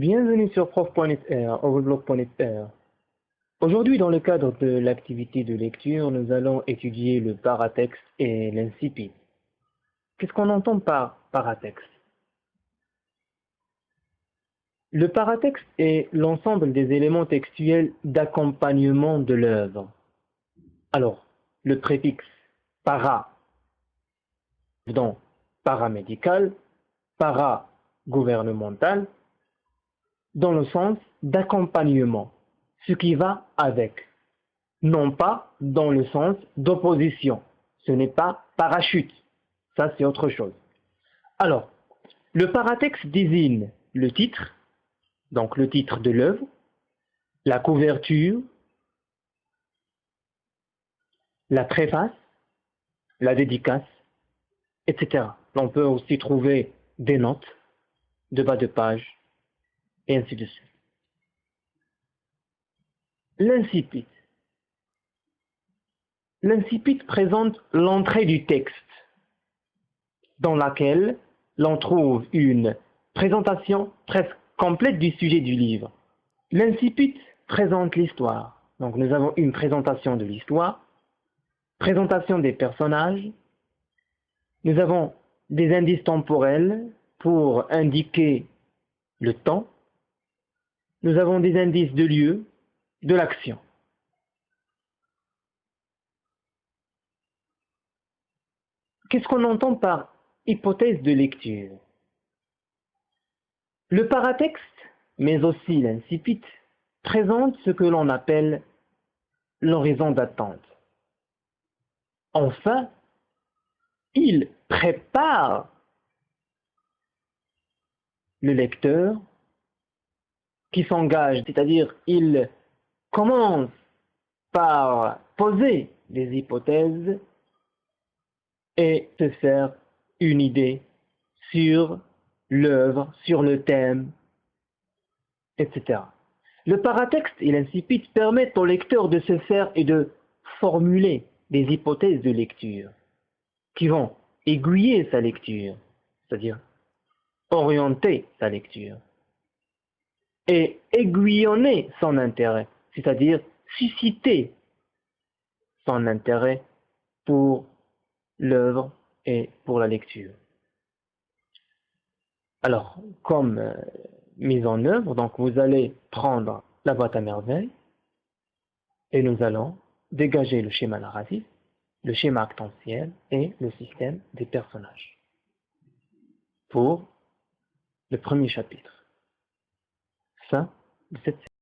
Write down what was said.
Bienvenue sur prof.net.r, overblog.net.r. Aujourd'hui, dans le cadre de l'activité de lecture, nous allons étudier le paratexte et l'incipit. Qu'est-ce qu'on entend par paratexte? Le paratexte est l'ensemble des éléments textuels d'accompagnement de l'œuvre. Alors, le préfixe para, donc paramédical, para-gouvernemental, dans le sens d'accompagnement, ce qui va avec, non pas dans le sens d'opposition. Ce n'est pas parachute, ça c'est autre chose. Alors, le paratexte désigne le titre, donc le titre de l'œuvre, la couverture, la préface, la dédicace, etc. On peut aussi trouver des notes de bas de page, et ainsi de suite. L'incipit. L'incipit présente l'entrée du texte, dans laquelle l'on trouve une présentation presque complète du sujet du livre. L'incipit présente l'histoire. Donc nous avons une présentation de l'histoire, présentation des personnages, nous avons des indices temporels pour indiquer le temps, nous avons des indices de lieu, de l'action. Qu'est-ce qu'on entend par hypothèse de lecture? Le paratexte, mais aussi l'incipit, présente ce que l'on appelle l'horizon d'attente. Enfin, il prépare le lecteur qui s'engage, c'est-à-dire il commence par poser des hypothèses et se faire une idée sur l'œuvre, sur le thème, etc. Le paratexte et l'incipit permettent au lecteur de se faire et de formuler des hypothèses de lecture qui vont aiguiller sa lecture, c'est-à-dire orienter sa lecture, et aiguillonner son intérêt, c'est-à-dire susciter son intérêt pour l'œuvre et pour la lecture. Alors, comme mise en œuvre, donc vous allez prendre la boîte à merveilles et nous allons dégager le schéma narratif, le schéma actantiel et le système des personnages pour le premier chapitre. Fin de cette série.